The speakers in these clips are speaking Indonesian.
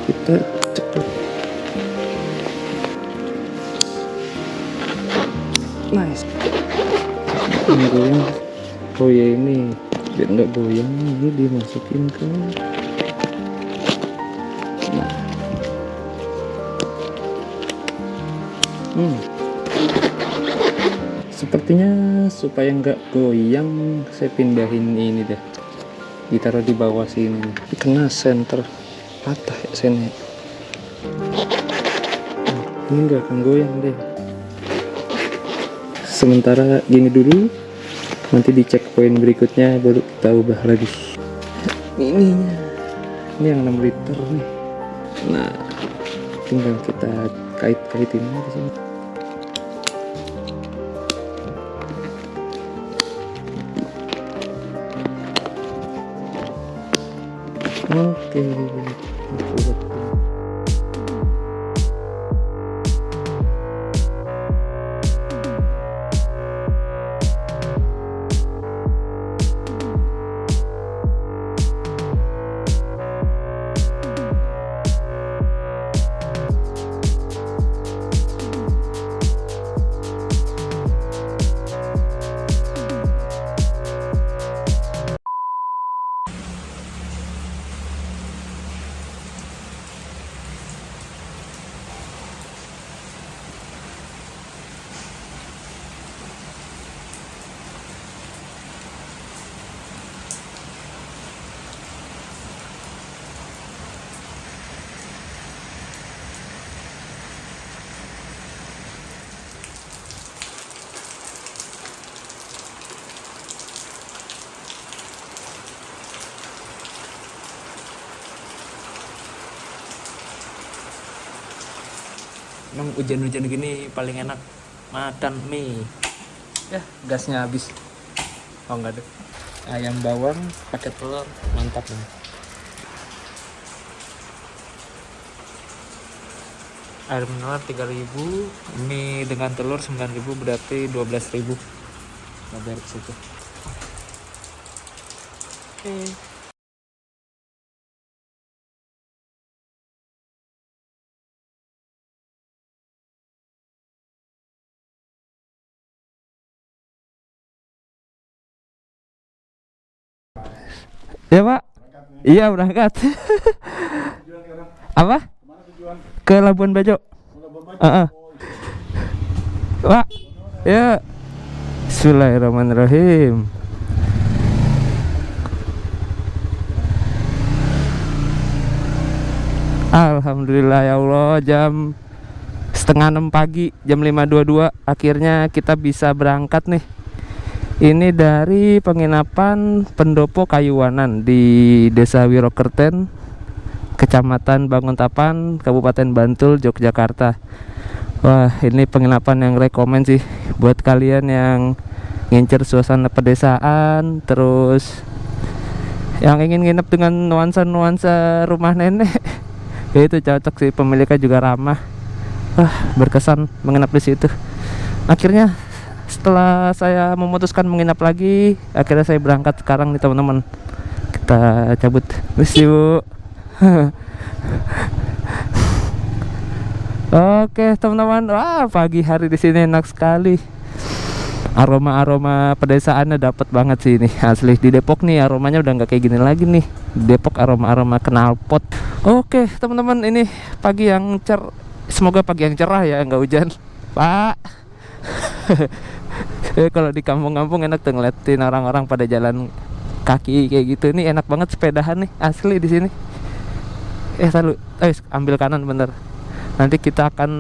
kita cepet. Nice. Ini goyang. Oh ya, ini biar nggak goyang ini dimasukin ke sepertinya supaya nggak goyang saya pindahin ini deh, ditaruh di bawah sini. Kena senter patah ya sennya. Ini nggak akan goyang deh. Sementara gini dulu, nanti di checkpoint berikutnya baru kita ubah lagi ininya. Ini yang 6 liter nih. Nah, tinggal kita kait-kaitin di sini. Oke. Emang hujan-hujan gini paling enak makan mie. Ya, gasnya habis. Oh enggak ada. Ayam bawang pakai telur, mantap nih. Air mineral 3.000, mie dengan telur 9.000, berarti 12.000. Nah, dari situ. Oke. Ya Pak, iya berangkat. Apa? Ke Labuan Bajo. Pak, ya. Bismillahirrahmanirrahim. Alhamdulillah ya Allah, jam setengah 6 pagi, jam 5.22 akhirnya kita bisa berangkat nih. Ini dari penginapan Pendopo Kayuwanan di Desa Wirokerten, Kecamatan Banguntapan, Kabupaten Bantul, Yogyakarta. Wah, ini penginapan yang rekomen sih buat kalian yang ngincer suasana pedesaan, terus yang ingin nginep dengan nuansa-nuansa rumah nenek. Itu cocok sih, pemiliknya juga ramah. Wah, berkesan menginap di situ. Akhirnya setelah saya memutuskan menginap lagi, akhirnya saya berangkat sekarang nih teman-teman. Kita cabut. Miss you. Oke teman-teman, wah pagi hari di sini enak sekali. Aroma-aroma pedesaannya dapat banget sih ini. Asli di Depok nih aromanya udah nggak kayak gini lagi nih. Di Depok aroma-aroma knalpot. Oke teman-teman, ini pagi yang semoga pagi yang cerah ya, nggak hujan. Pak. Kalau di kampung-kampung enak tuh ngeliatin orang-orang pada jalan kaki kayak gitu. Ini enak banget sepedahan nih, asli di sini. Ambil kanan bentar. Nanti kita akan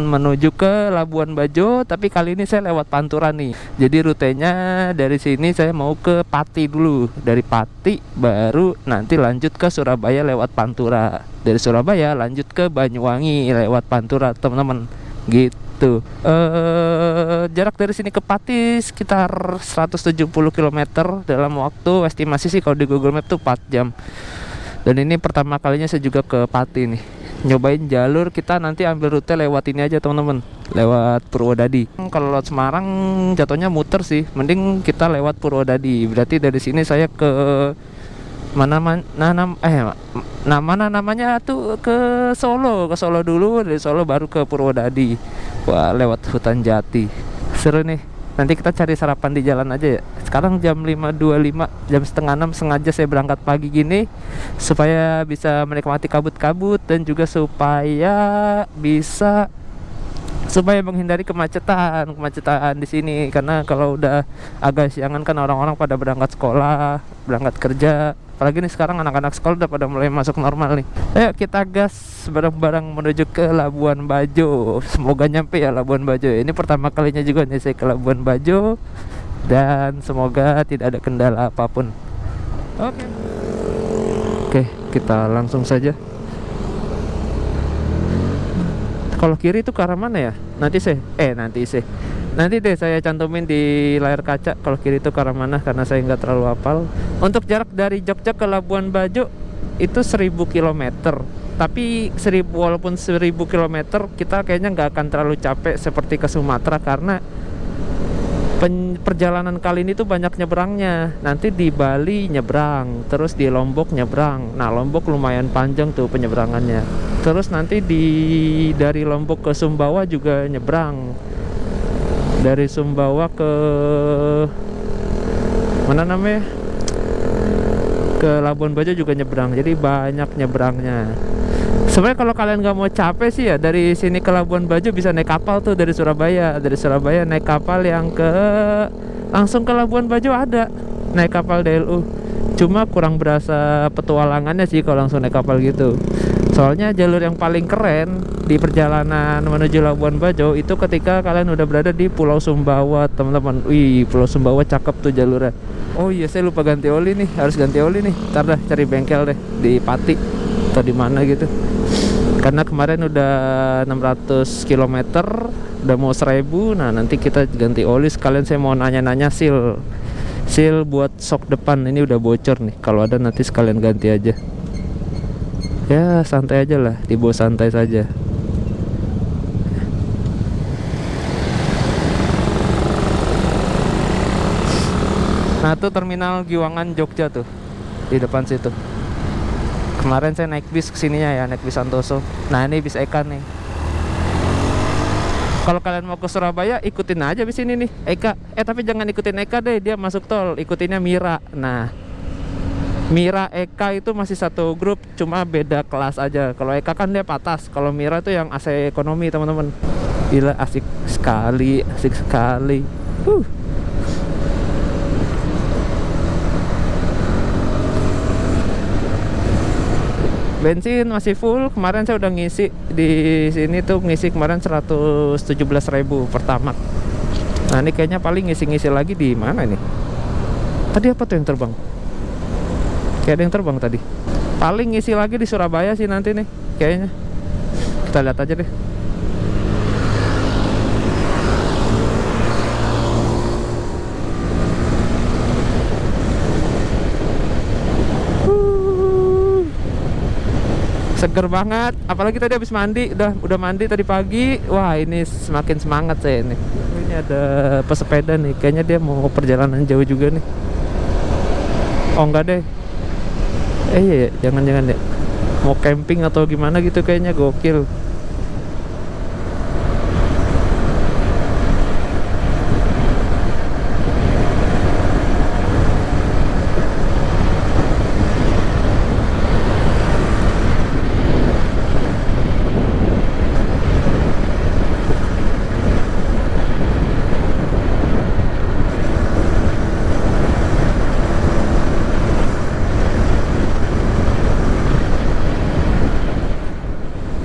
menuju ke Labuan Bajo, tapi kali ini saya lewat Pantura nih. Jadi rutenya dari sini saya mau ke Pati dulu. Dari Pati baru nanti lanjut ke Surabaya lewat Pantura. Dari Surabaya lanjut ke Banyuwangi lewat Pantura, teman-teman. Gitu. Jarak dari sini ke Pati sekitar 170 km dalam waktu estimasi sih kalau di Google Map tuh 4 jam. Dan ini pertama kalinya saya juga ke Pati nih. Nyobain jalur, kita nanti ambil rute lewat ini aja teman-teman, lewat Purwodadi. Kalau lewat Semarang jatuhnya muter sih, mending kita lewat Purwodadi. Berarti dari sini saya ke namanya tuh ke Solo dulu, dari Solo baru ke Purwodadi. Wah, lewat hutan jati, seru nih. Nanti kita cari sarapan di jalan aja ya. Sekarang jam 5.25, jam setengah 6 sengaja saya berangkat pagi gini supaya bisa menikmati kabut-kabut dan juga supaya menghindari kemacetan di sini, karena kalau udah agak siangan kan orang-orang pada berangkat sekolah, berangkat kerja. Apalagi nih sekarang anak-anak sekolah udah pada mulai masuk normal nih. Ayo kita gas bareng-bareng menuju ke Labuan Bajo. Semoga nyampe ya Labuan Bajo. Ini pertama kalinya juga nih saya ke Labuan Bajo, dan semoga tidak ada kendala apapun. Oke, kita langsung saja. Kalau kiri itu ke arah mana ya? Nanti deh saya cantumin di layar kaca kalau kiri itu ke arah mana, karena saya nggak terlalu hafal. Untuk jarak dari Jogja ke Labuan Bajo itu 1000 km. Tapi walaupun 1000 km kita kayaknya nggak akan terlalu capek seperti ke Sumatera, karena perjalanan kali ini tuh banyak nyebrangnya. Nanti di Bali nyebrang, terus di Lombok nyebrang. Nah, Lombok lumayan panjang tuh penyeberangannya. Terus nanti dari Lombok ke Sumbawa juga nyebrang. Dari Sumbawa ke mana namanya? Ke Labuan Bajo juga nyebrang. Jadi banyak nyebrangnya. Sebenarnya kalau kalian nggak mau capek sih ya, dari sini ke Labuan Bajo bisa naik kapal tuh dari Surabaya. Dari Surabaya naik kapal yang langsung ke Labuan Bajo ada. Naik kapal DLU. Cuma kurang berasa petualangannya sih kalau langsung naik kapal gitu. Soalnya jalur yang paling keren di perjalanan menuju Labuan Bajo itu ketika kalian udah berada di Pulau Sumbawa, teman-teman. Wih, Pulau Sumbawa cakep tuh jalurnya. Oh iya, saya lupa ganti oli nih, harus ganti oli nih. Ntar dah cari bengkel deh di Pati atau di mana gitu. Karena kemarin udah 600 km, udah mau 1000. Nah, nanti kita ganti oli. Sekalian saya mau nanya-nanya seal buat sok depan ini udah bocor nih. Kalau ada nanti sekalian ganti aja. Ya santai aja lah, dibawa santai saja. Nah tuh terminal Giwangan Jogja tuh di depan situ. Kemarin saya naik bis kesininya ya, naik bis Santoso. Nah ini bis Eka nih. Kalau kalian mau ke Surabaya ikutin aja bis ini nih, Eka. Tapi jangan ikutin Eka deh, dia masuk tol. Ikutinnya Mira. Nah, Mira Eka itu masih satu grup, cuma beda kelas aja. Kalau Eka kan dia patas, kalau Mira tuh yang AC ekonomi, teman-teman. Gila, asik sekali. Bensin masih full. Kemarin saya udah ngisi di sini tuh, ngisi kemarin 117.000 pertamax. Nah, ini kayaknya paling ngisi-ngisi lagi di mana nih? Tadi apa tuh yang terbang? Kayak ada yang terbang tadi. Paling ngisi lagi di Surabaya sih nanti nih kayaknya. Kita lihat aja deh. Seger banget. Apalagi tadi habis mandi, udah mandi tadi pagi. Wah, ini semakin semangat saya ini. Ini ada pesepeda nih. Kayaknya dia mau perjalanan jauh juga nih. Oh enggak deh. Iya, jangan-jangan ya mau camping atau gimana gitu, kayaknya gokil.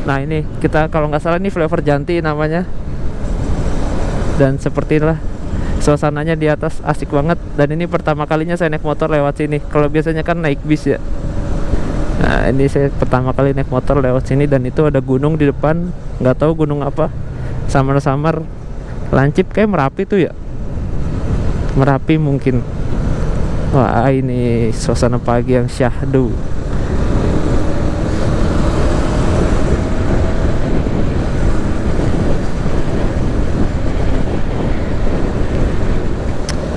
Nah ini kita kalau nggak salah ini Flavor Janti namanya. Dan seperti inilah suasananya di atas, asik banget. Dan ini pertama kalinya saya naik motor lewat sini. Kalau biasanya kan naik bis ya. Nah ini saya pertama kali naik motor lewat sini, dan itu ada gunung di depan. Nggak tahu gunung apa. Samar-samar lancip, kayak Merapi tuh ya. Merapi mungkin. Wah ini suasana pagi yang syahdu.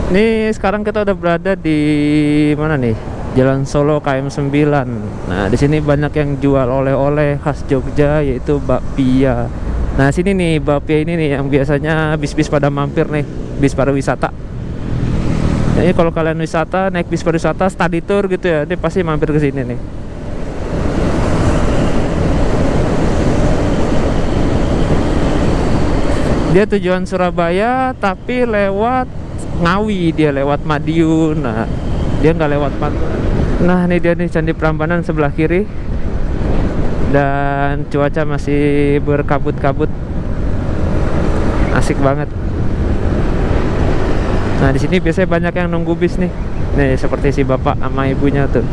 Ini sekarang kita udah berada di mana nih? Jalan Solo KM 9. Nah, di sini banyak yang jual oleh-oleh khas Jogja, yaitu bakpia. Nah, sini nih bakpia ini nih yang biasanya bis-bis pada mampir nih, bis pariwisata. Jadi kalau kalian wisata, naik bis pariwisata, study tour gitu ya, dia pasti mampir ke sini nih. Dia tujuan Surabaya tapi lewat Ngawi, dia lewat Madiun. Nah, dia nggak lewat Pantura. Nah, ini dia nih Candi Prambanan sebelah kiri. Dan cuaca masih berkabut-kabut. Asik banget. Nah, di sini biasanya banyak yang nunggu bis nih. Nih, seperti si bapak sama ibunya tuh.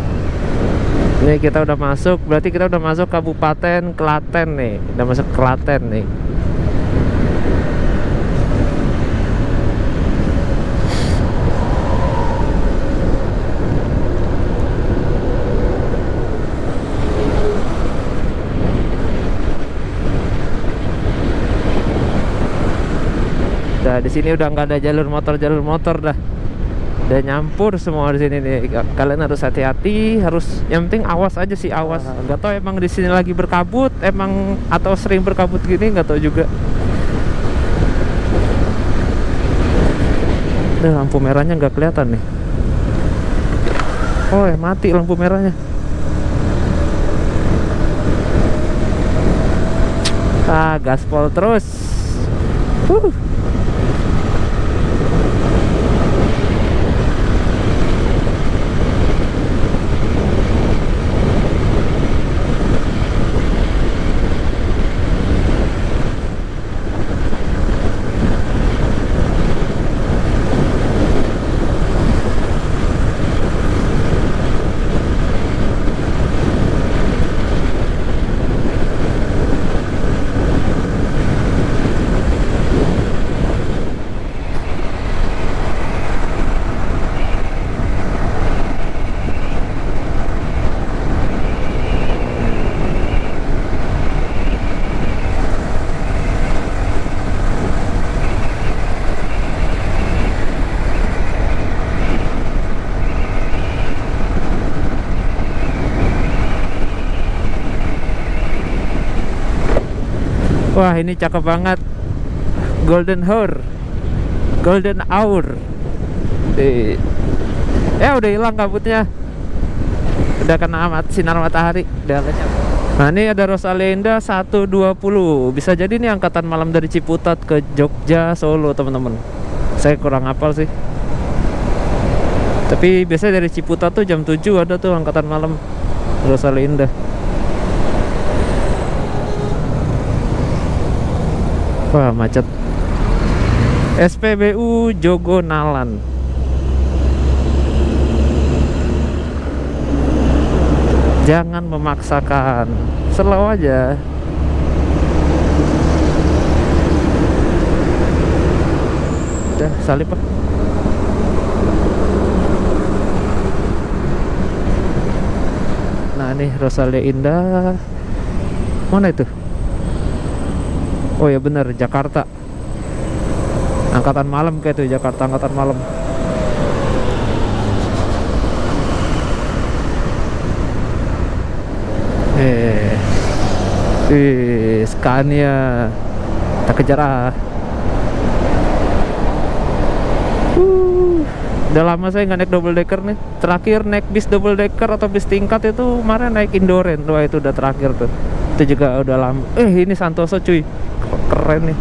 Nih kita udah masuk, berarti kita udah masuk Kabupaten Klaten nih. Udah masuk Klaten nih. Nah, di sini udah nggak ada jalur motor dah. Udah nyampur semua di sini nih. Kalian harus hati-hati, harus yang penting awas aja sih, awas. Nggak tahu emang di sini lagi berkabut, emang atau sering berkabut gini, nggak tahu juga. Lampu merahnya nggak kelihatan nih. Oh, mati lampu merahnya. Gaspol terus. Wah, ini cakep banget. Golden Hour. Golden Hour. Udah hilang kabutnya. Udah kena sinar matahari. Udah lenyap. Nah, ini ada Rosalia 120. Bisa jadi ini angkatan malam dari Ciputat ke Jogja, Solo, teman-teman. Saya kurang hafal sih. Tapi biasanya dari Ciputat tuh jam 7 ada tuh angkatan malam Rosalia. Wah, macet. SPBU Jogonalan. Jangan memaksakan, slow aja. Udah, salip Pak. Nah, nih Rosalia Indah. Mana itu? Oh ya benar, Jakarta. Angkatan malam kayak tuh, Jakarta angkatan malam. Scania. Kita kejar Udah lama saya nggak naik double decker nih. Terakhir naik bis double decker atau bis tingkat itu kemarin naik Indoren. Wah, itu udah terakhir tuh. Itu juga udah lama. Ini Santoso cuy. Keren nih.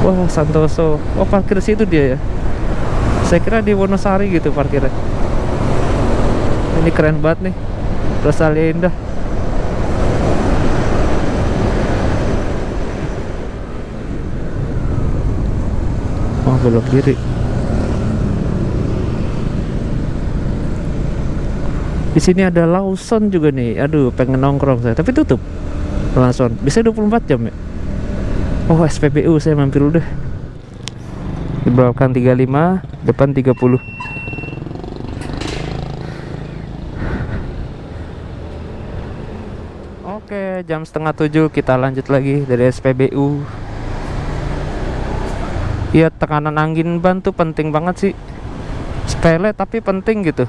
Wah, Santoso. Oh, parkir situ dia ya. Saya kira di Wonosari gitu parkirnya. Ini keren banget nih. Rosalia Indah. Oh, belok kiri. Di sini ada Lawson juga nih. Aduh, pengen nongkrong saya, tapi tutup. Lawson. Bisa 24 jam ya? Oh, SPBU saya mampir udah. Di belakang 35, depan 30. Oke, jam setengah 7 kita lanjut lagi dari SPBU. Iya, tekanan angin ban tuh penting banget sih. Sepele tapi penting gitu.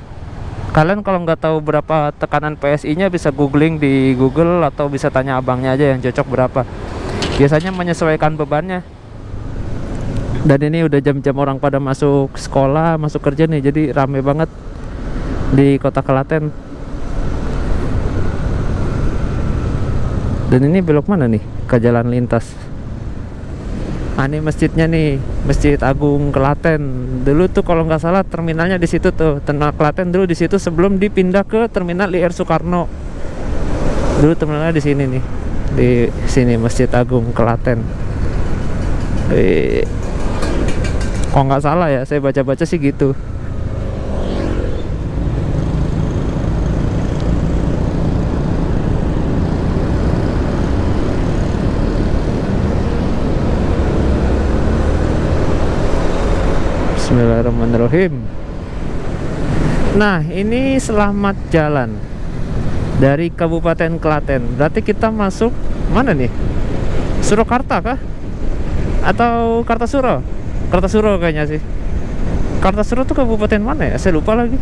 Kalian kalau nggak tahu berapa tekanan PSI-nya bisa googling di Google atau bisa tanya abangnya aja yang cocok berapa. Biasanya menyesuaikan bebannya. Dan ini udah jam-jam orang pada masuk sekolah, masuk kerja nih, jadi rame banget di kota Klaten. Dan ini belok mana nih? Ke jalan lintas. Ah, ini masjidnya nih, Masjid Agung Klaten. Dulu tuh kalau nggak salah terminalnya di situ tuh, terminal Klaten dulu di situ sebelum dipindah ke terminal IR Soekarno. Dulu terminalnya di sini nih, di sini Masjid Agung Klaten. Kalau nggak salah ya, saya baca-baca sih gitu. Bismillahirrahmanirrahim. Nah, ini selamat jalan dari Kabupaten Klaten. Berarti kita masuk mana nih? Surakarta kah? Atau Kartasura? Kartasura kayaknya sih. Kartasura tuh kabupaten mana ya? Saya lupa lagi.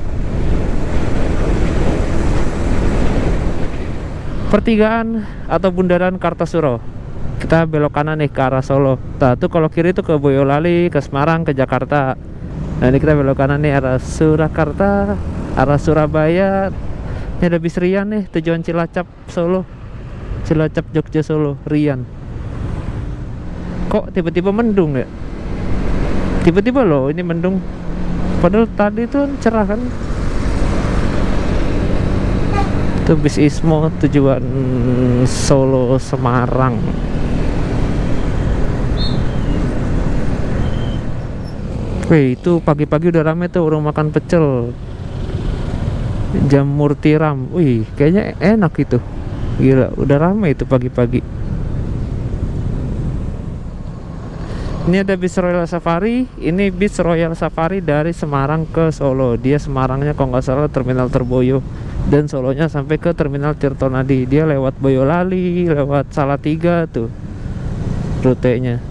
Pertigaan atau bundaran Kartasura. Kita belok kanan nih ke arah Solo. Nah, tuh kalau kiri tuh ke Boyolali, ke Semarang, ke Jakarta. Nah, ini kita belok kanan nih arah Surakarta, arah Surabaya. Ini ada bis Rian nih, tujuan Cilacap Solo. Cilacap Jogja Solo, Rian. Kok tiba-tiba mendung ya? Tiba-tiba loh ini mendung. Padahal tadi tuh cerah kan. Itu bis Ismo tujuan Solo Semarang. Wih, itu pagi-pagi udah rame tuh orang makan pecel. Jamur tiram. Wih, kayaknya enak itu. Gila, udah rame itu pagi-pagi. Ini ada bis Royal Safari. Ini bis Royal Safari dari Semarang ke Solo. Dia Semarangnya kalau nggak salah terminal Terboyo, dan Solonya sampai ke terminal Tirtonadi. Dia lewat Boyolali, lewat Salatiga tuh rutenya.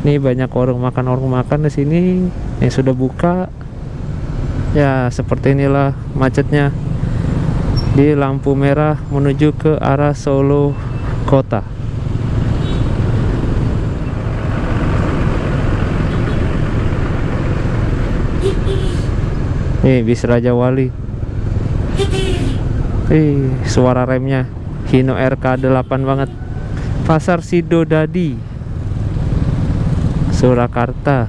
Ini banyak warung makan di sini yang sudah buka. Ya, seperti inilah macetnya di lampu merah menuju ke arah Solo kota. Nih bis Raja Wali. Suara remnya Hino RK8 banget. Pasar Sidodadi, Surakarta.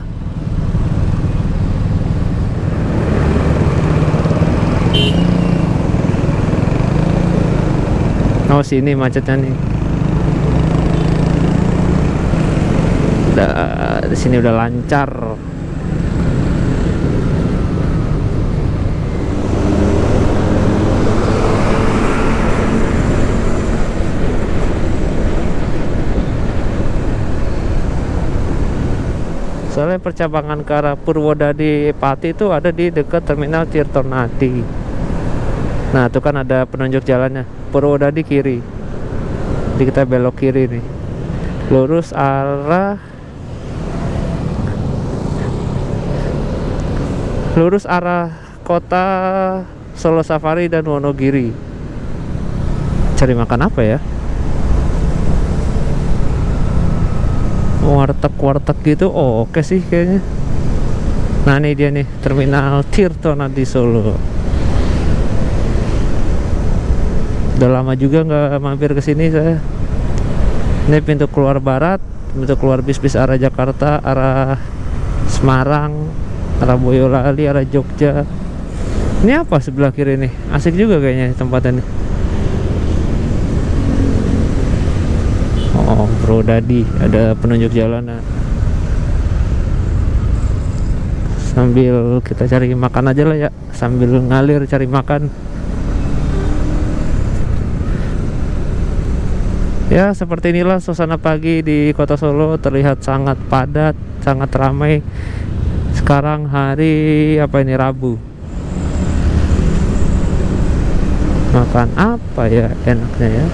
Oh, sini macetnya nih. Di sini udah lancar. Soalnya percabangan ke arah Purwodadi Pati itu ada di dekat terminal Tirtonadi. Nah, itu kan ada penunjuk jalannya. Purwodadi kiri. Jadi kita belok kiri nih. Lurus arah kota Solo Safari dan Wonogiri. Cari makan apa ya? Warteg gitu. Oh, oke sih kayaknya. Nah, ini dia nih terminal Tirtonadi Solo. Udah lama juga nggak mampir ke sini saya. Ini pintu keluar barat, pintu keluar bis-bis arah Jakarta, arah Semarang, arah Boyolali, arah Jogja. Ini apa sebelah kiri nih? Asik juga kayaknya tempatnya nih. Oh, Bro Dadi, ada penunjuk jalan. Sambil kita cari makan aja lah ya, sambil ngalir cari makan. Ya, seperti inilah suasana pagi di kota Solo. Terlihat sangat padat, sangat ramai. Sekarang hari apa ini, Rabu. Makan apa ya enaknya ya?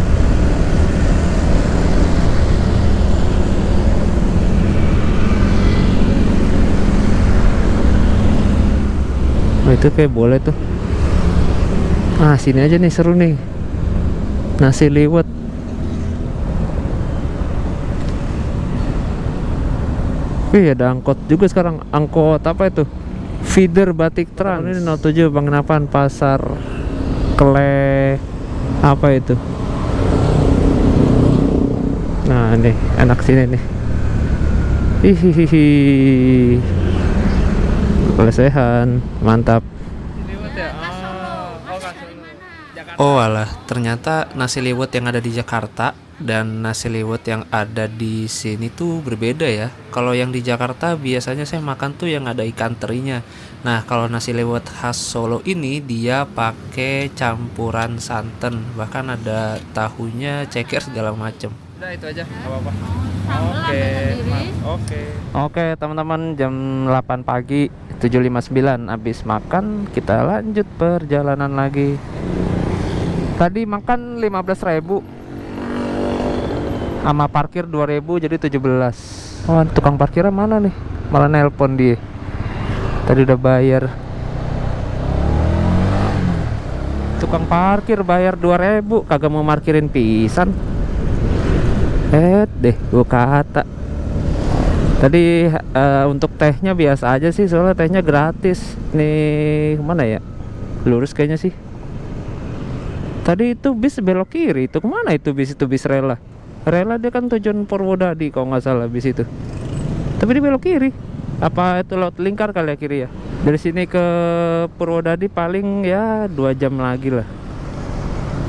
Oh, itu kayak boleh tuh. Ah, sini aja nih seru nih. Nasi liwet. Wih, ada angkot juga sekarang. Angkot apa itu? Feeder Batik Trans. Ini 07 penginapan Pasar Kele apa itu? Nah, nih enak sini nih. Hihihi. Lesehan, mantap. Oh alah, ternyata nasi liwet yang ada di Jakarta dan nasi liwet yang ada di sini tuh berbeda ya. Kalau yang di Jakarta biasanya saya makan tuh yang ada ikan terinya. Nah, kalau nasi liwet khas Solo ini dia pakai campuran santan, bahkan ada tahunya, ceker segala macem. Udah itu aja, nggak apa-apa. Oke, teman-teman, jam 8 pagi 7.59 habis makan, kita lanjut perjalanan lagi. Tadi makan 15.000 sama parkir 2.000 jadi 17. Oh, tukang parkirnya mana nih? Malah nelpon dia. Tadi udah bayar. Tukang parkir bayar 2.000 kagak mau parkirin pisan. Deh gua kata. Tadi untuk tehnya biasa aja sih, soalnya tehnya gratis. Nih mana ya? Lurus kayaknya sih. Tadi itu bis belok kiri, itu kemana itu bis? Itu bis rela. Rela dia kan tujuan Purwodadi kalau nggak salah bis itu. Tapi dia belok kiri. Apa itu laut lingkar kali ya kiri ya? Dari sini ke Purwodadi paling ya 2 jam lagi lah.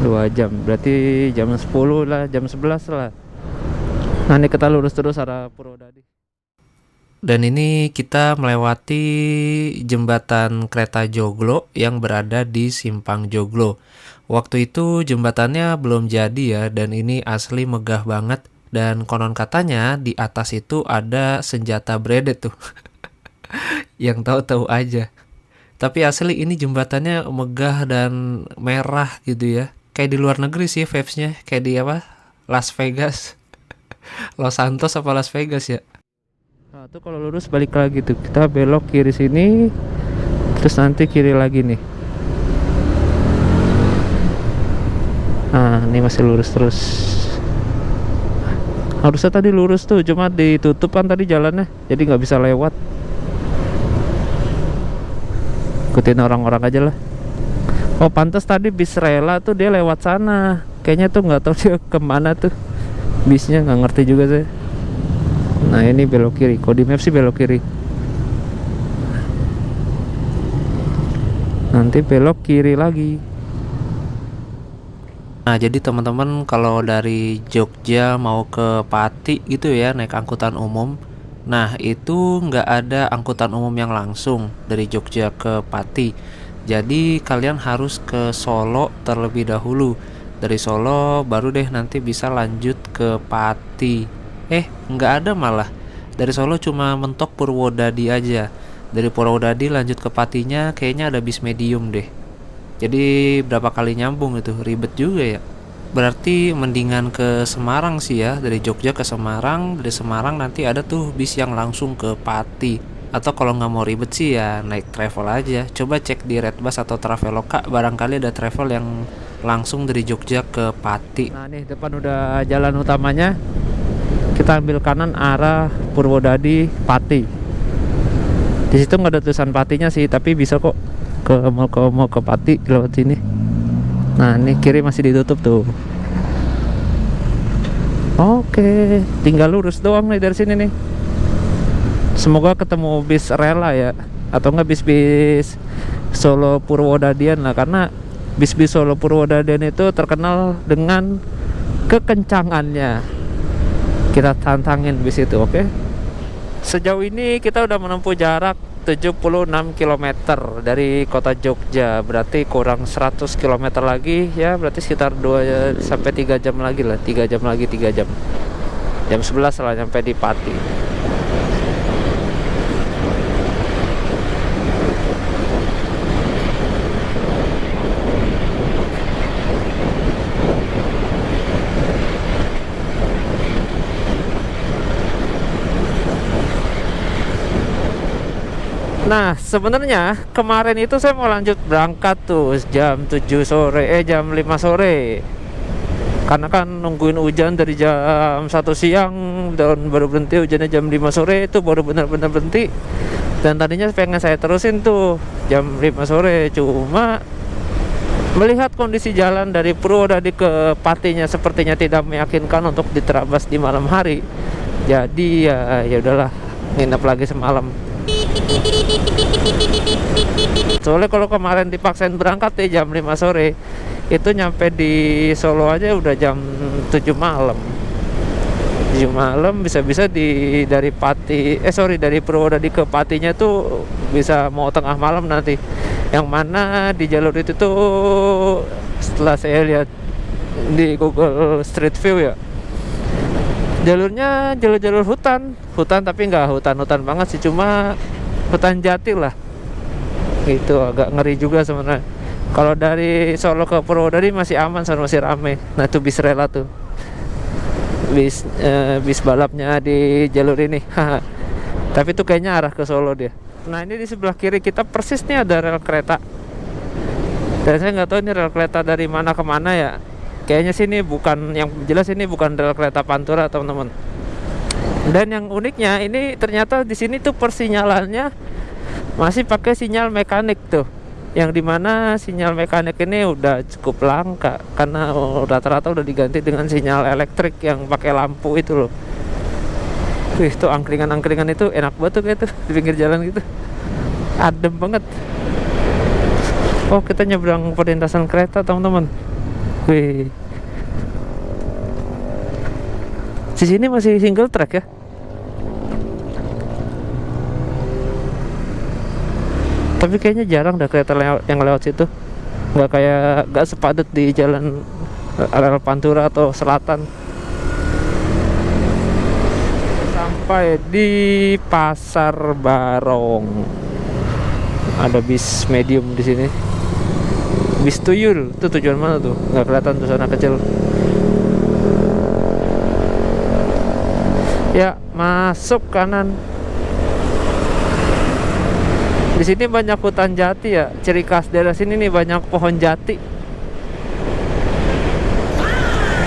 2 jam, berarti jam 10 lah, jam 11 lah. Nah, ini kita lurus terus arah Purwodadi. Dan ini kita melewati jembatan kereta Joglo yang berada di Simpang Joglo. Waktu itu jembatannya belum jadi ya, dan ini asli megah banget. Dan konon katanya di atas itu ada senjata bredet tuh. Yang tahu-tahu aja. Tapi asli ini jembatannya megah dan merah gitu ya. Kayak di luar negeri sih vibes-nya, kayak di apa? Las Vegas. Los Santos apa Las Vegas ya? Nah, tuh kalau lurus balik lagi tuh. Kita belok kiri sini, terus nanti kiri lagi nih. Nah, ini masih lurus terus. Harusnya tadi lurus tuh, cuma ditutup kan tadi jalannya, jadi nggak bisa lewat. Ikutin orang-orang aja lah. Oh, pantas tadi bis rela tuh dia lewat sana. Kayaknya tuh nggak tahu dia kemana tuh. Bisnya nggak ngerti juga saya. Nah, ini belok kiri. Kalau di map sih belok kiri. Nanti belok kiri lagi. Nah, jadi teman-teman kalau dari Jogja mau ke Pati gitu ya, naik angkutan umum. Nah, itu nggak ada angkutan umum yang langsung dari Jogja ke Pati. Jadi kalian harus ke Solo terlebih dahulu. Dari Solo baru deh nanti bisa lanjut ke Pati. Nggak ada malah. Dari Solo cuma mentok Purwodadi aja. Dari Purwodadi lanjut ke Patinya kayaknya ada bis medium deh. Jadi berapa kali nyambung itu, ribet juga ya. Berarti mendingan ke Semarang sih ya, dari Jogja ke Semarang, dari Semarang nanti ada tuh bis yang langsung ke Pati. Atau kalau nggak mau ribet sih ya naik travel aja. Coba cek di Redbus atau Traveloka, barangkali ada travel yang langsung dari Jogja ke Pati. Nah, nih depan udah jalan utamanya. Kita ambil kanan arah Purwodadi Pati. Di situ nggak ada tulisan Patinya sih, tapi bisa kok mau ke Pati lewat sini. Nah, ini kiri masih ditutup tuh. Oke, tinggal lurus doang nih dari sini nih. Semoga ketemu bis rela ya, atau enggak bis-bis Solo Purwodadian lah, karena bis-bis Solo Purwodadian itu terkenal dengan kekencangannya. Kita tantangin bis itu, oke? Sejauh ini kita udah menempuh jarak 76 km dari kota Jogja, berarti kurang 100 km lagi ya, berarti sekitar 2 sampai 3 jam lagi lah, 3 jam lagi, 3 jam. Jam 11 lah nyampe di Pati. Nah, sebenarnya kemarin itu saya mau lanjut berangkat tuh jam 7 sore, jam 5 sore. Karena kan nungguin hujan dari jam 1 siang dan baru berhenti hujannya jam 5 sore, itu baru benar-benar berhenti. Dan tadinya pengen saya terusin tuh jam 5 sore, cuma melihat kondisi jalan dari Purwodadi ke Patinya sepertinya tidak meyakinkan untuk diterabas di malam hari. Jadi ya udahlah, nginep lagi semalam. Soalnya kalau kemarin dipaksain berangkat jam 5 sore, itu nyampe di Solo aja udah jam 7 malam. 7 malam bisa-bisa dari dari Purwodadi ke Patinya tuh bisa mau tengah malam nanti. Yang mana di jalur itu tuh setelah saya lihat di Google Street View ya, jalurnya jalur hutan tapi nggak hutan banget sih, cuma hutan jati lah. Itu agak ngeri juga sebenarnya. Kalau dari Solo ke Purwodadi masih aman, masih rame. Nah itu bis rela tuh, bis balapnya di jalur ini. Tapi itu kayaknya arah ke Solo dia. Nah ini di sebelah kiri kita persis nih ada rel kereta. Dan saya nggak tahu ini rel kereta dari mana ke mana ya. Kayaknya sih ini bukan, yang jelas ini bukan rel kereta Pantura teman-teman. Dan yang uniknya ini ternyata di sini tuh persinyalannya masih pakai sinyal mekanik tuh. Yang dimana sinyal mekanik ini udah cukup langka karena rata-rata udah diganti dengan sinyal elektrik yang pakai lampu itu loh. Wih, tuh angkringan itu enak banget tuh kayak tuh di pinggir jalan gitu. Adem banget. Oh, kita nyebrang perlintasan kereta teman-teman. Wih. Di sini masih single track ya. Tapi kayaknya jarang dah kereta yang lewat situ. Nggak sepadat di jalan rel Pantura atau selatan. Sampai di Pasar Barong. Ada bis medium di sini. Bis tuyul, itu tujuan mana tuh? Nggak kelihatan tuh sana kecil. Ya, masuk kanan. Di sini banyak hutan jati ya. Ciri khas daerah sini nih banyak pohon jati.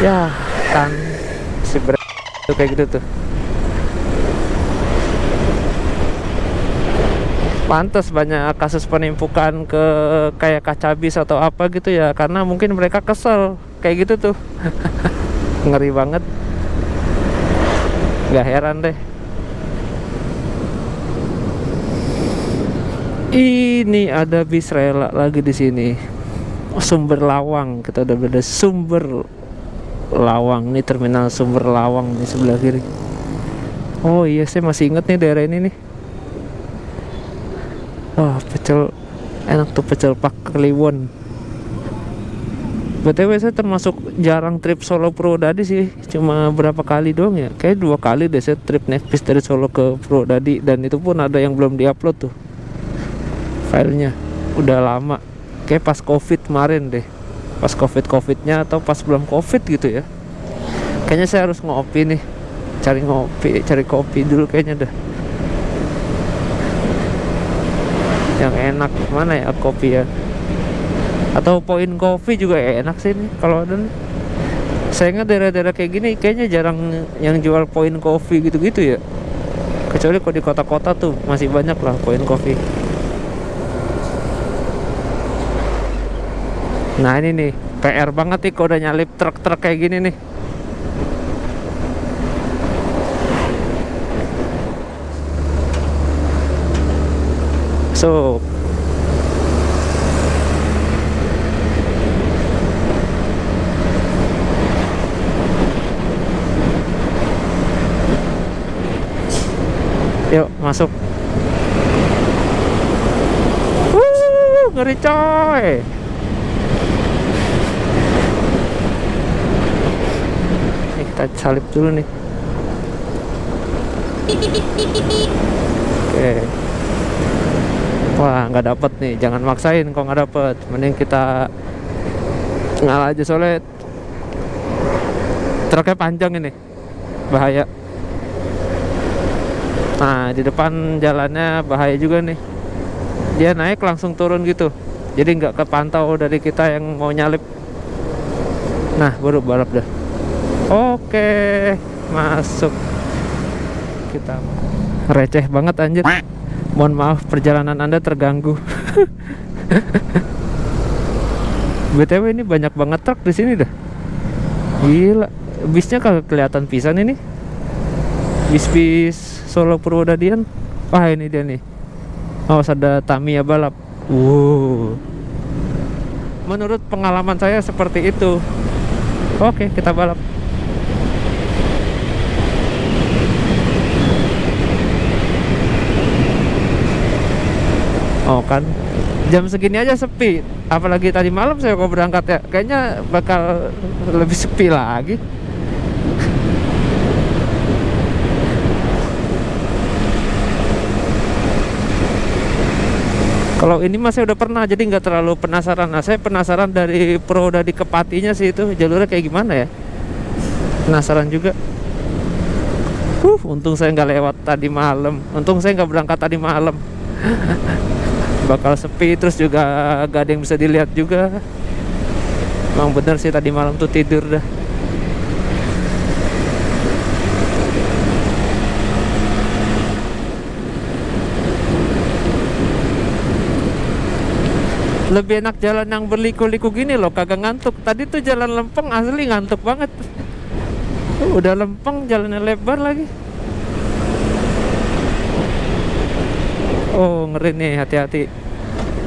Ya, kan si tuh kayak gitu tuh. Pantes banyak kasus penimpukan ke kayak kacabis atau apa gitu ya, karena mungkin mereka kesel kayak gitu tuh. Ngeri banget. Gak heran deh. Ini ada bis rela lagi di sini. Sumber Lawang, kita udah berada Sumber Lawang nih, terminal Sumber Lawang di sebelah kiri. Oh iya, saya masih inget nih daerah ini nih. Wah, pecel enak tuh, pecel Pak Kliwon. BTW saya termasuk jarang trip Solo Purwodadi sih, cuma berapa kali doang ya. Kayak 2 kali deh saya trip naik bis dari Solo ke Purwodadi, dan itu pun ada yang belum diupload tuh filenya, udah lama, kayak pas covid kemarin deh, pas covidnya atau pas belum covid gitu ya. Kayaknya saya harus ngopi nih, cari kopi dulu kayaknya dah. Yang enak mana ya kopi ya, atau Point Coffee juga enak sih nih kalau ada nih. Saya ingat daerah-daerah kayak gini kayaknya jarang yang jual Point Coffee gitu-gitu ya, kecuali kalau di kota-kota tuh masih banyak lah Point Coffee. Nah ini nih PR banget nih kalau udah nyalip truk-truk kayak gini nih. So yuk masuk. Ngeri coy. Kita salip dulu nih. Oke. Wah, nggak dapet nih, jangan maksain kok nggak dapet. Mending kita ngalah aja, soalnya truknya panjang ini, bahaya. Nah di depan jalannya bahaya juga nih. Dia naik langsung turun gitu, jadi nggak kepantau dari kita yang mau nyalip. Nah baru balap dah. Oke, masuk. Kita receh banget anjir. Mohon maaf perjalanan Anda terganggu. BTW ini banyak banget truk di sini dah. Gila, bisnya kagak kelihatan pisan ini. Bis-bis Solo Purwodadian. Wah ini dia nih. Awas ada Tamiya balap. Menurut pengalaman saya seperti itu. Oke, kita balap. Oh kan, jam segini aja sepi. Apalagi tadi malam saya kok berangkat ya, kayaknya bakal lebih sepi lagi. Kalau ini mah saya udah pernah, jadi nggak terlalu penasaran. Nah, saya penasaran dari Purwodadi ke Patinya sih, itu jalurnya kayak gimana ya. Penasaran juga. Untung saya nggak lewat tadi malam. Untung saya nggak berangkat tadi malam. Bakal sepi, terus juga gak ada yang bisa dilihat juga. Emang bener sih tadi malam tuh tidur dah. Lebih enak jalan yang berliku-liku gini loh, kagak ngantuk. Tadi tuh jalan lempeng asli ngantuk banget. Udah lempeng, jalannya lebar lagi. Oh ngeri nih, hati-hati.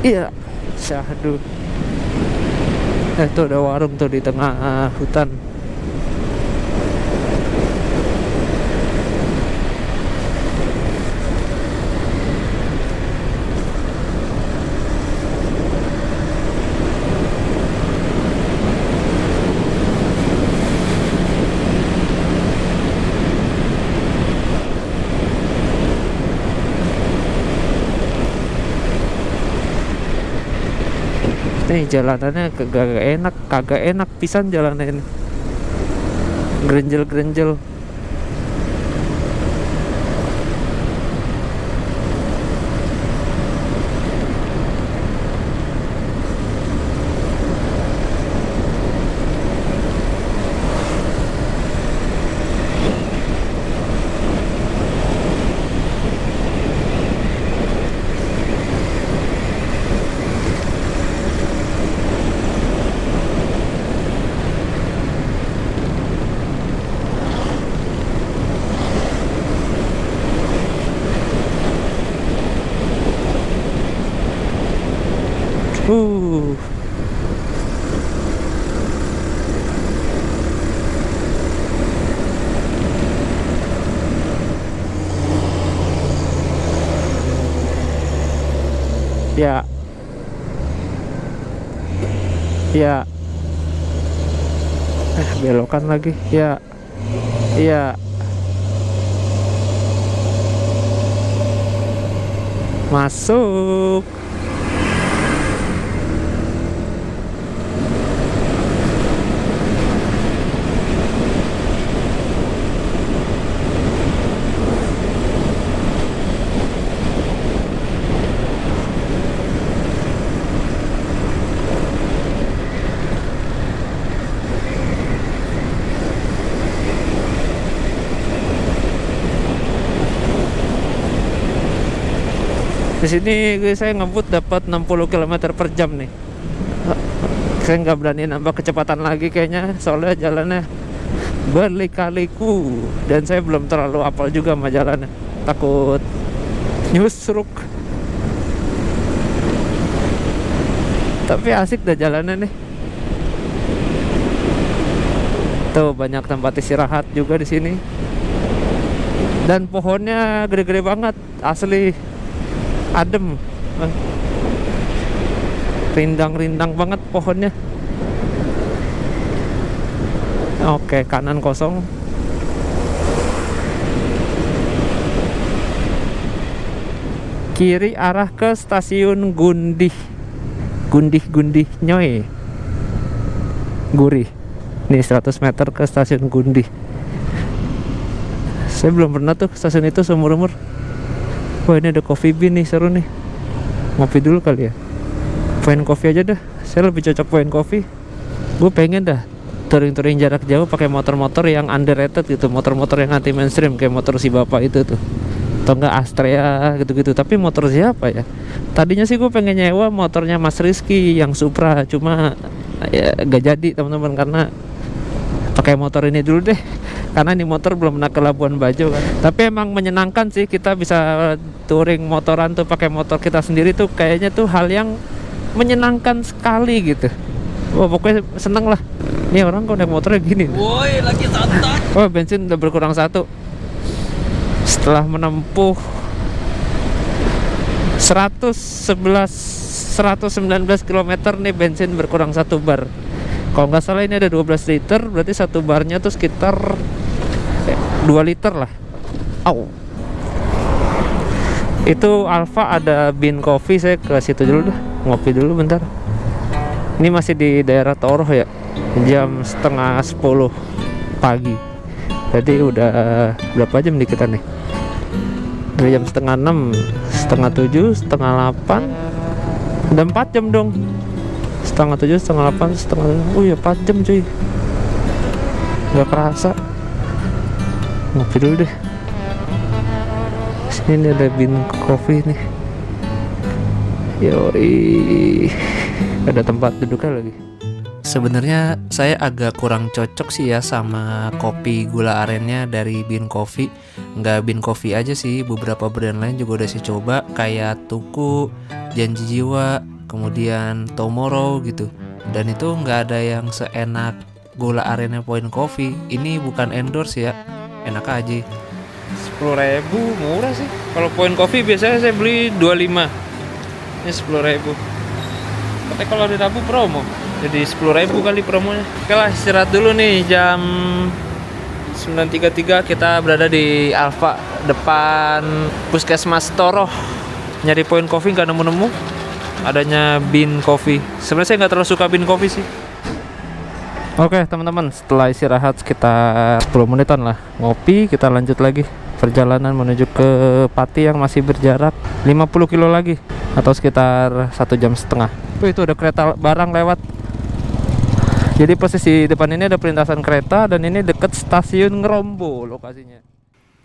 Iya, syahdu. Itu ada warung tuh di tengah hutan. Nih jalanannya kagak enak pisan jalannya ini. Grenjel-grenjel. Uh. Ya. Ya. Belokan lagi. Ya. Iya. Masuk. Di sini saya ngebut dapat 60 km per jam nih. Saya nggak berani nambah kecepatan lagi kayaknya, soalnya jalannya berliku-liku dan saya belum terlalu hafal juga sama jalannya. Takut nyusruk. Tapi asik dah jalannya nih. Tuh banyak tempat istirahat juga di sini. Dan pohonnya gede-gede banget, asli. Adem, rindang-rindang banget pohonnya. Oke, kanan kosong. Kiri arah ke stasiun Gundih Nyoy Gurih. Nih 100 meter ke stasiun Gundih. Saya belum pernah tuh ke stasiun itu seumur-umur. Wah ini ada Coffee Bean nih, seru nih. ngopi dulu kali ya. Point Coffee aja dah, saya lebih cocok Point Coffee. Gue pengen dah touring jarak jauh pakai motor-motor yang underrated gitu, motor-motor yang anti mainstream kayak motor si bapak itu tuh, atau enggak Astrea gitu-gitu. Tapi motor siapa ya? Tadinya sih gue pengen nyewa motornya Mas Rizky yang Supra, cuma ya gak jadi teman-teman, karena pakai motor ini dulu deh, karena ini motor belum pernah ke Labuan Bajo kan. Tapi emang menyenangkan sih kita bisa touring motoran tuh pakai motor kita sendiri tuh, kayaknya tuh hal yang menyenangkan sekali gitu. Wah, pokoknya seneng lah. Nih orang kok naik motornya gini. Woi, lagi santai. Oh, bensin udah berkurang 1. Setelah menempuh 119 km nih, bensin berkurang 1 bar. Kalau nggak salah ini ada 12 liter, berarti 1 barnya tuh sekitar 2 liter lah. Au. Itu Alfa ada Bean Coffee, saya ke situ dulu dah, ngopi dulu bentar. Ini masih di daerah Toroh ya, jam setengah 10 pagi. Jadi udah berapa jam nih kita nih? Dari jam setengah 6, setengah 7, setengah 8. Udah 4 jam dong. Setengah 7, setengah 8, setengah. Oh ya 4 jam cuy. Gak kerasa. Ngopi dulu deh. Sini nih ada Bean Coffee nih. Yoi. Ada tempat duduknya lagi. Sebenarnya saya agak kurang cocok sih ya sama kopi gula arennya dari Bean Coffee. Nggak Bean Coffee aja sih, beberapa brand lain juga udah saya coba, kayak Tuku, Janji Jiwa, kemudian Tomorrow gitu. Dan itu nggak ada yang seenak gula arennya Point Coffee. Ini bukan endorse ya, enak aja. 10.000 murah sih. Kalau Point Coffee biasanya saya beli 25. Ini 10.000. Tapi kalau di Rabu promo, jadi 10.000 kali promonya. Oke lah, istirahat dulu nih. Jam 9.33 kita berada di Alfa depan Puskesmas Toroh. Nyari Point Coffee nggak nemu-nemu. Adanya Bean Coffee. Sebenarnya saya nggak terlalu suka Bean Coffee sih. Oke teman-teman, setelah istirahat sekitar 10 menitan lah ngopi, kita lanjut lagi perjalanan menuju ke Pati yang masih berjarak 50 kilo lagi, atau sekitar 1,5 jam. Itu ada kereta barang lewat. Jadi posisi depan ini ada perlintasan kereta, dan ini deket stasiun Ngerombo lokasinya.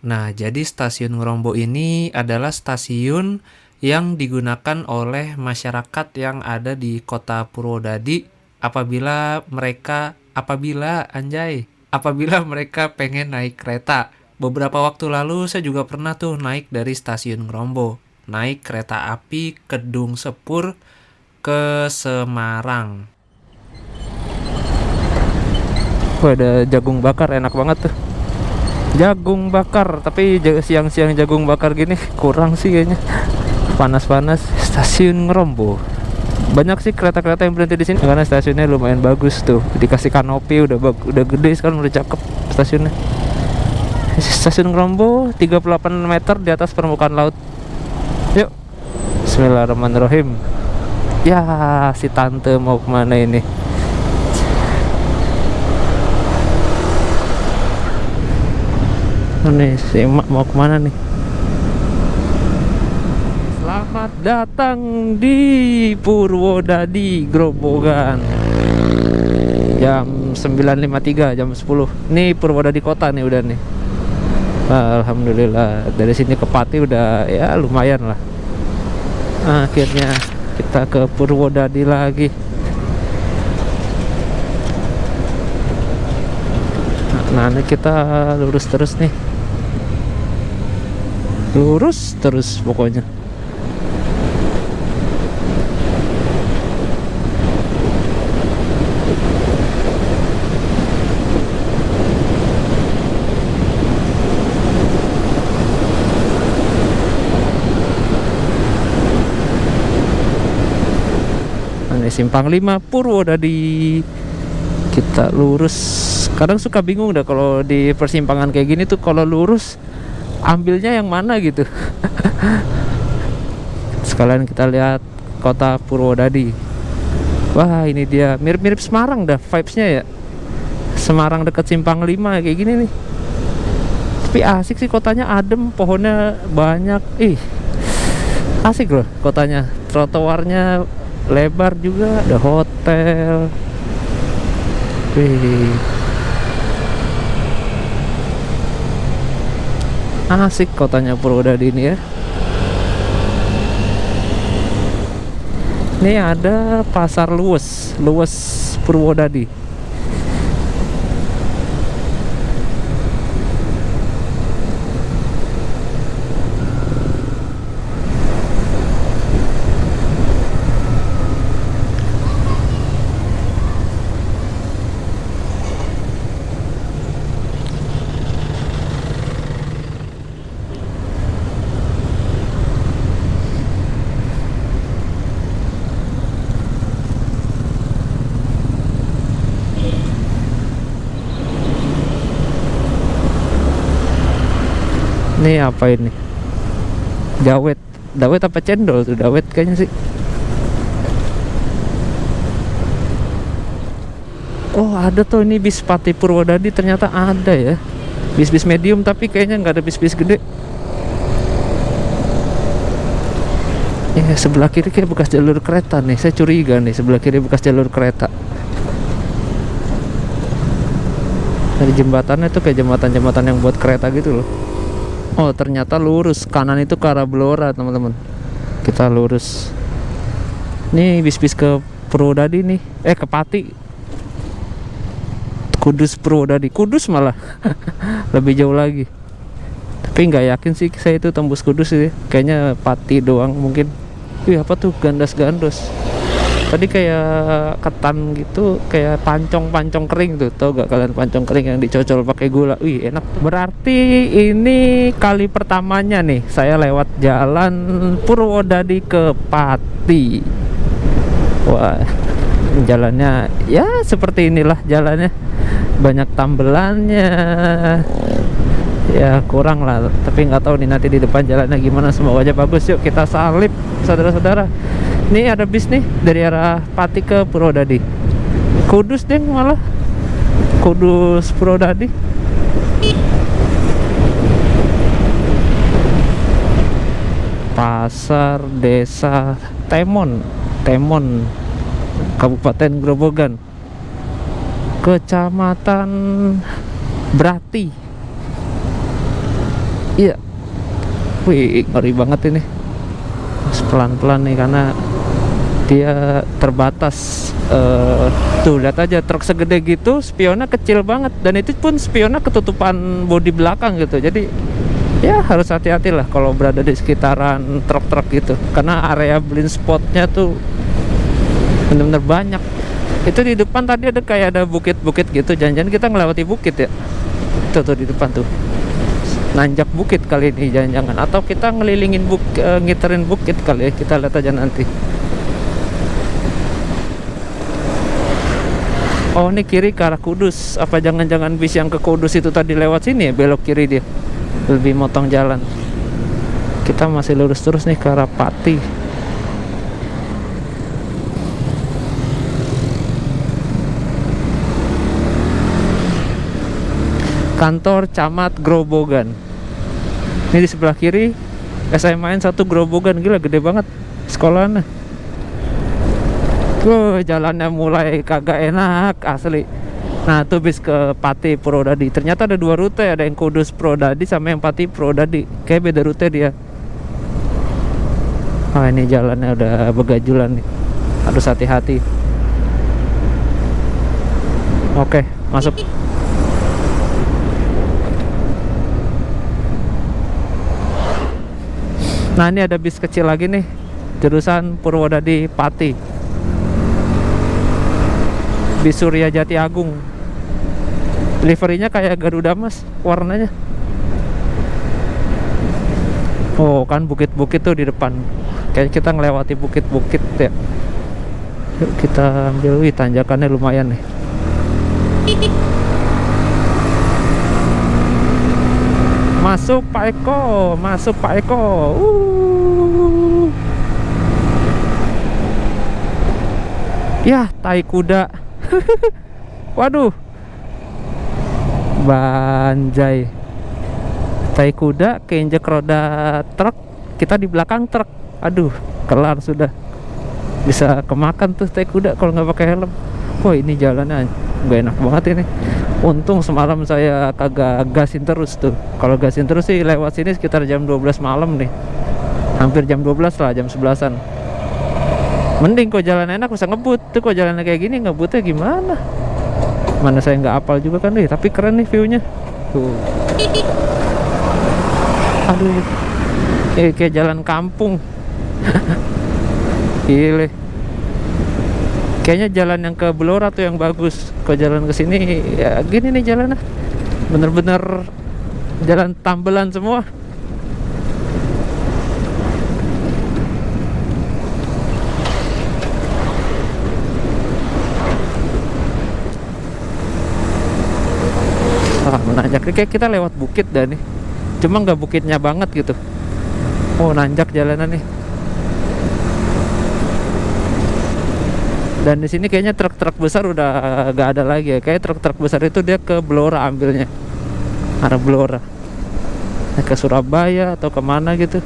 Nah, jadi stasiun Ngerombo ini adalah stasiun yang digunakan oleh masyarakat yang ada di kota Purwodadi apabila mereka pengen naik kereta. Beberapa waktu lalu saya juga pernah tuh naik dari stasiun Ngerombo, naik kereta api Kedung Sepur ke Semarang. Wah, ada jagung bakar, enak banget tuh. Jagung bakar, tapi siang-siang jagung bakar gini kurang sih kayaknya. Panas-panas. Stasiun Ngerombo. Banyak sih kereta-kereta yang berhenti di sini karena stasiunnya lumayan bagus tuh. Dikasih kanopi, udah gede sekarang, udah cakep stasiunnya. Stasiun Ngerombo 38 meter di atas permukaan laut. Yuk. Bismillahirrahmanirrahim. Ya, si tante mau kemana ini? Nih, si emak mau kemana nih? Selamat datang di Purwodadi Grobogan. Jam 9.53, jam 10. Nih Purwodadi kota nih udah nih. Alhamdulillah, dari sini ke Pati udah ya lumayan lah. Akhirnya kita ke Purwodadi lagi. Nah, ini kita lurus terus nih. Lurus terus pokoknya. Simpang 5 Purwodadi. Kita lurus. Kadang suka bingung dah kalau di persimpangan kayak gini tuh, kalau lurus ambilnya yang mana gitu. Sekalian kita lihat kota Purwodadi. Wah, ini dia, mirip-mirip Semarang dah vibes-nya ya. Semarang dekat Simpang 5 kayak gini nih. Tapi asik sih kotanya, adem, pohonnya banyak. Asik loh kotanya. trotoarnya lebar juga, ada hotel. Wih, asik kotanya Purwodadi ini ya. Ini ada pasar luwes Purwodadi. Ini apa ini? Dawet apa cendol tuh? Dawet kayaknya sih. Oh ada tuh ini bis Pati Purwodadi, ternyata ada ya. Bis-bis medium tapi kayaknya nggak ada bis-bis gede. Sebelah kiri kayak bekas jalur kereta nih. Saya curiga nih sebelah kiri bekas jalur kereta. Dari jembatannya tuh kayak jembatan-jembatan yang buat kereta gitu loh. Oh ternyata lurus, kanan itu ke arah Blora teman-teman. Kita lurus. Nih bis-bis ke Purwodadi nih. Ke Pati. Kudus Purwodadi, Kudus malah lebih jauh lagi. Tapi nggak yakin sih saya itu tembus Kudus sih. Kayaknya Pati doang mungkin. Wih apa tuh gandas-gandos. Tadi kayak ketan gitu, kayak pancong kering tuh. Tau gak kalian pancong kering yang dicocol pakai gula? Wih enak. Berarti ini kali pertamanya nih saya lewat jalan Purwodadi ke Pati. Wah, jalannya ya seperti inilah jalannya. Banyak tambelannya. Ya kurang lah, tapi nggak tahu nih nanti di depan jalannya gimana. Semoga aja bagus. Yuk kita salip saudara-saudara. Ini ada bis nih dari arah Pati ke Purwodadi. Kudus deh malah. Kudus Purwodadi. Pasar Desa Temon, Kabupaten Grobogan, Kecamatan Brati. Iya. Wih, ngeri banget ini. Pelan-pelan nih karena dia terbatas. Tuh lihat aja truk segede gitu, spionnya kecil banget, dan itu pun spionnya ketutupan bodi belakang gitu. Jadi ya harus hati-hati lah kalau berada di sekitaran truk-truk gitu, karena area blind spotnya tuh bener-bener banyak. Itu di depan tadi ada kayak ada bukit-bukit gitu, jangan-jangan kita ngelewati bukit ya. Tuh di depan tuh nanjak bukit kali ini jangan-jangan, atau kita ngelilingin ngiterin bukit kali ya. Kita lihat aja nanti. Oh ini kiri ke arah Kudus. Apa jangan-jangan bis yang ke Kudus itu tadi lewat sini ya, belok kiri dia, lebih motong jalan. Kita masih lurus terus nih ke arah Pati. Kantor Camat Grobogan. Ini di sebelah kiri SMAN 1 Grobogan. Gila gede banget sekolahnya. Jalannya mulai kagak enak asli. Nah tuh bis ke Pati Purwodadi. Ternyata ada dua rute, ada yang Kudus Purwodadi sama yang Pati Purwodadi. Kayak beda rute dia. Ini jalannya udah begajulan nih. Harus hati-hati. Oke, masuk. Nah ini ada bis kecil lagi nih, jurusan Purwodadi Pati. Bis Surya Jati Agung. Liverinya kayak Garuda Mas, warnanya. Oh kan bukit-bukit tuh di depan. Kayak kita ngelewati bukit-bukit ya. Yuk kita ambil. Wih tanjakannya lumayan nih. Masuk Pak Eko, masuk Pak Eko. Ya, tai kuda. Waduh. Banjai. Tai kuda keinjek roda truk, kita di belakang truk. Aduh, kelar sudah. bisa kemakan tuh tai kuda kalau nggak pakai helm. Wah ini jalannya nggak enak banget ini. Untung semalam saya kagak gasin terus tuh. Kalau gasin terus sih lewat sini sekitar jam 12 malam nih. Hampir jam 12 lah, jam 11-an. Mending kok jalan enak bisa ngebut. Tuh kok jalannya kayak gini ngebutnya gimana? Mana saya nggak apal juga kan nih, tapi keren nih view-nya. Tuh. Aduh. Kayak jalan kampung. Gile. Kayaknya jalan yang ke Blora tuh yang bagus. Kok jalan ke sini ya gini nih jalannya. Bener-bener jalan tambelan semua. Menanjak kayak kita lewat bukit dah nih, cuma nggak bukitnya banget gitu. Oh nanjak jalanan nih. Dan di sini kayaknya truk-truk besar udah nggak ada lagi ya. Kayak truk-truk besar itu dia ke Blora ambilnya, arah Blora, ke Surabaya atau kemana gitu.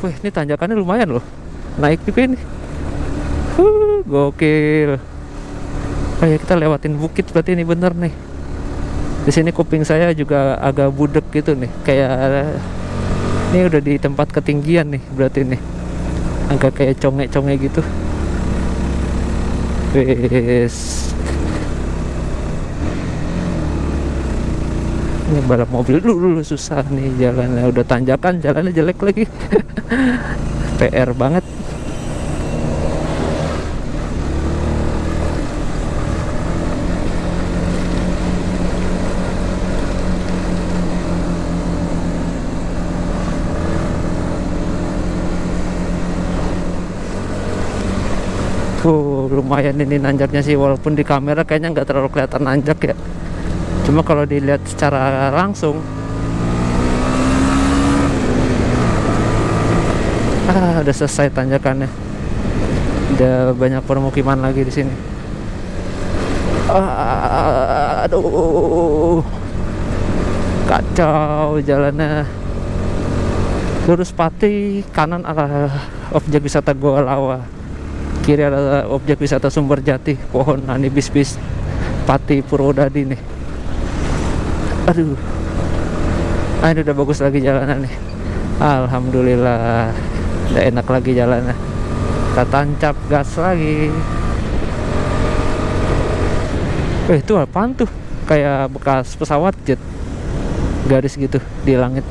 Wih ini tanjakannya lumayan loh, naik juga ini. Gokil. Oh ya kita lewatin bukit berarti ini bener nih. Di sini kuping saya juga agak budek gitu nih, kayak ini udah di tempat ketinggian nih berarti nih, agak kayak conge-conge gitu. Wes, ini balap mobil dulu susah nih jalannya, udah tanjakan jalannya jelek lagi. PR banget. Lumayan ini nanjaknya sih, walaupun di kamera kayaknya nggak terlalu kelihatan nanjak ya, cuma kalau dilihat secara langsung udah selesai tanjakannya, udah banyak permukiman lagi di sini. Aduh kacau jalannya. Lurus Pati, kanan arah objek wisata Goa Lawa, kiri ada objek wisata Sumber Jati, pohon anibis Pati Purwodadi nih. Aduh, ini udah bagus lagi jalanan nih. Alhamdulillah, udah enak lagi jalannya. Kita tancap gas lagi. Itu apaan tuh? Kayak bekas pesawat jet, garis gitu di langit.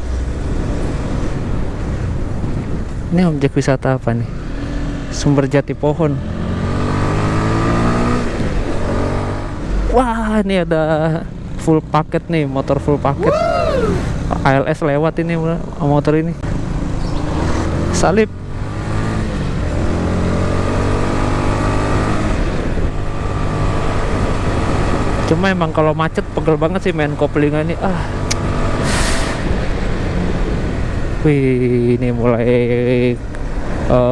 Ini objek wisata apa nih? Sumber Jati pohon. Wah ini ada full paket nih, motor full paket. ALS lewat ini motor ini. Salib. Cuma emang kalau macet pegel banget sih main koplingan ini. Wih ini mulai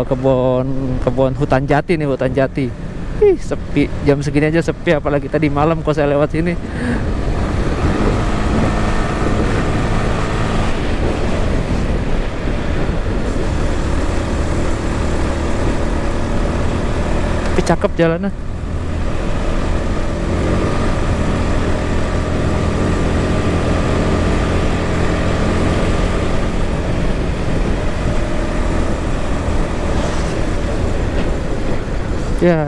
kebun hutan jati nih, hutan jati. Sepi, jam segini aja sepi, apalagi tadi malam kok saya lewat sini. Tapi cakep jalannya. Ya,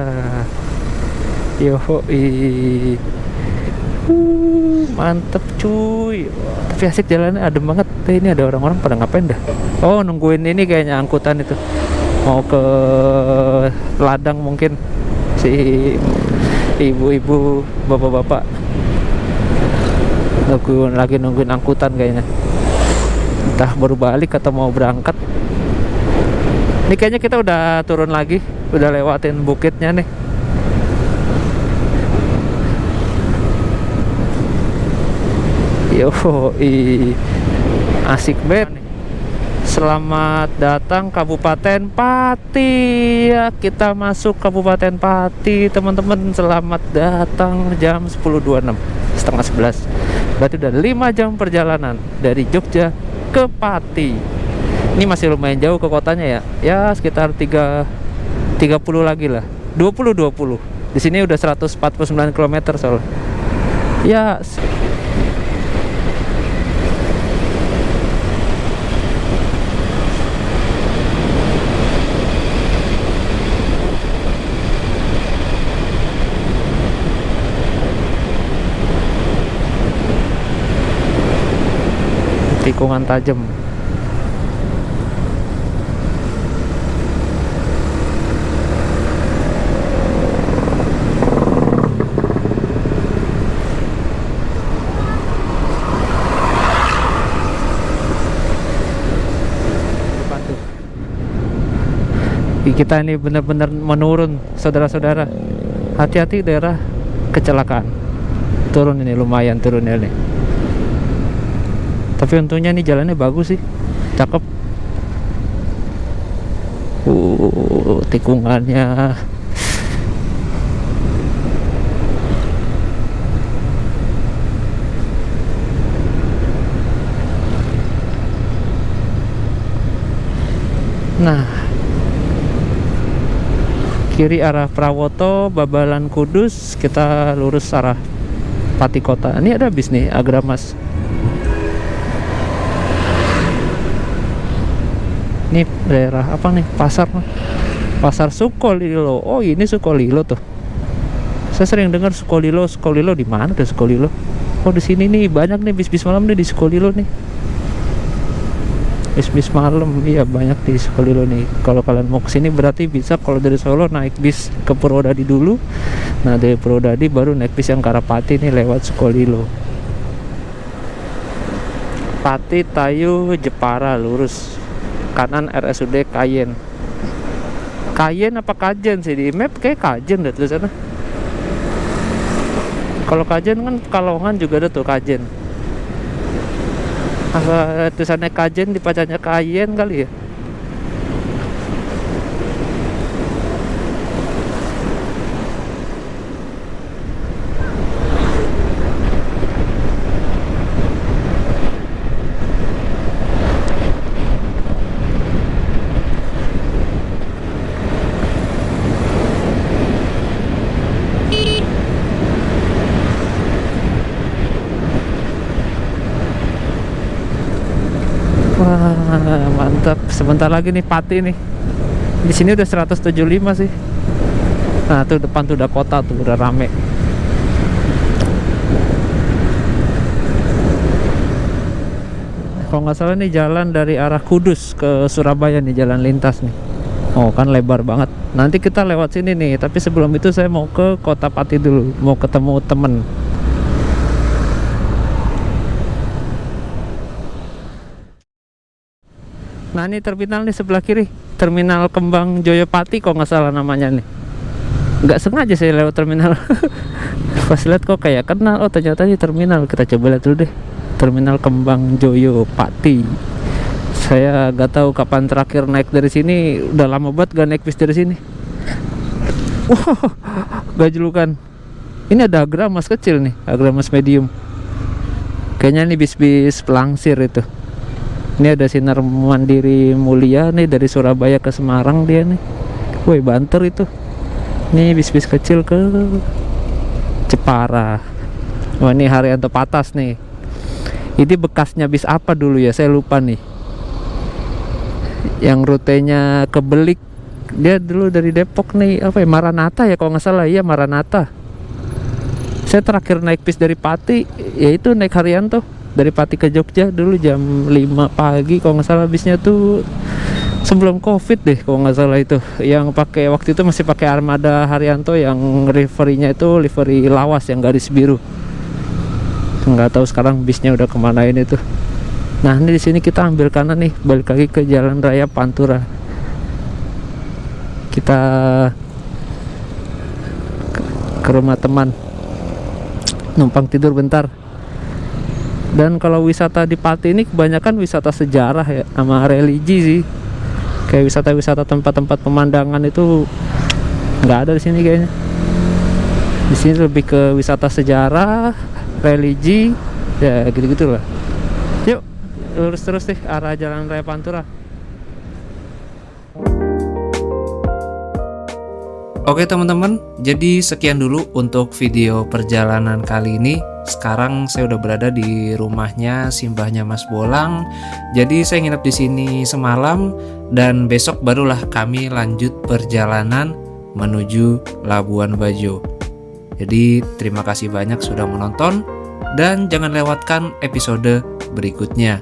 yoi, mantep cuy. Tapi asik jalannya, adem banget. Ini ada orang-orang pada ngapain dah? Oh nungguin ini kayaknya angkutan itu, mau ke ladang mungkin. Si ibu-ibu, bapak-bapak nungguin angkutan kayaknya. Entah baru balik atau mau berangkat. Ini kayaknya kita udah turun lagi, udah lewatin bukitnya nih. Yoi, asik banget. Selamat datang Kabupaten Pati ya, kita masuk Kabupaten Pati teman-teman. Selamat datang jam 10.26, setengah 11. Berarti udah 5 jam perjalanan dari Jogja ke Pati. Ini masih lumayan jauh ke kotanya ya, sekitar 30 lagi lah. 20. Di sini udah 149 km soalnya. Ya, tikungan tajam. Kita ini benar-benar menurun, saudara-saudara. Hati-hati daerah kecelakaan. Turun ini, lumayan turunnya nih. Tapi untungnya nih jalannya bagus sih, cakep. Tikungannya. Nah, kiri arah Prawoto, Babalan Kudus, kita lurus arah Pati Kota. Ini ada bis nih, Agramas. Ini daerah apa nih? Pasar Sukolilo. Oh, ini Sukolilo tuh. Saya sering dengar Sukolilo. Sukolilo di mana tuh Sukolilo? Oh, di sini nih banyak nih bis-bis malam nih di Sukolilo nih. Bis malam, iya banyak di Sukolilo nih. Kalau kalian mau kesini berarti bisa kalau dari Solo naik bis ke Purwodadi dulu. Nah dari Purwodadi baru naik bis yang ke arah Pati nih lewat Sukolilo. Pati, Tayu, Jepara lurus kanan RSUD Kayen. Kayen apa Kajen sih di map? Kayak Kajen deh tulisannya. Kalau Kajen kan Kalongan juga ada tuh Kajen. Tulisannya Kajen dibacanya Kayen kali ya. Wah, mantap. Sebentar lagi nih Pati nih. Di sini udah 175 sih. Nah, tuh depan tuh udah kota tuh, udah rame. Kalau nggak salah nih jalan dari arah Kudus ke Surabaya nih, jalan lintas nih. Oh, kan lebar banget. Nanti kita lewat sini nih, tapi sebelum itu saya mau ke Kota Pati dulu, mau ketemu temen. Nah ini terminal nih sebelah kiri, Terminal Kembang Joyopati kok nggak salah namanya nih. Nggak sengaja saya lewat terminal. Pas lihat kok kayak kenal, oh ternyata ini terminal. Kita coba lihat dulu deh, Terminal Kembang Joyopati. Saya nggak tahu kapan terakhir naik dari sini, udah lama banget gak naik bis dari sini. Wow, gajlukan. Ini ada Agramas kecil nih, Agramas medium. Kayaknya ini bis-bis pelangsir itu. Ini ada Sinar Mandiri Mulia nih dari Surabaya ke Semarang dia nih. Woi, banter itu. Ini bis-bis kecil ke Jepara. Wah, ini Haryanto Patas nih. Ini bekasnya bis apa dulu ya? Saya lupa nih. Yang rutenya ke Belik. Dia dulu dari Depok nih, apa ya? Maranatha ya kalau nggak salah. Iya, Maranatha. Saya terakhir naik bis dari Pati, yaitu naik Haryanto. Dari Pati ke Jogja dulu jam 5 pagi kalau nggak salah, bisnya tuh sebelum Covid deh kalau nggak salah itu. Yang pakai waktu itu masih pakai armada Haryanto yang liverynya itu livery lawas yang garis biru. Nggak tahu sekarang bisnya udah kemana ini tuh. Nah ini di sini kita ambil kanan nih, balik lagi ke Jalan Raya Pantura. Kita ke rumah teman, numpang tidur bentar. Dan kalau wisata di Pati ini kebanyakan wisata sejarah ya, sama religi sih. Kayak wisata-wisata tempat-tempat pemandangan itu nggak ada di sini kayaknya. Di sini lebih ke wisata sejarah, religi, ya gitu-gitulah. Yuk, lurus terus deh arah Jalan Raya Pantura. Oke teman-teman, jadi sekian dulu untuk video perjalanan kali ini. Sekarang saya udah berada di rumahnya simbahnya Mas Bolang. Jadi saya nginep di sini semalam dan besok barulah kami lanjut perjalanan menuju Labuan Bajo. Jadi terima kasih banyak sudah menonton dan jangan lewatkan episode berikutnya.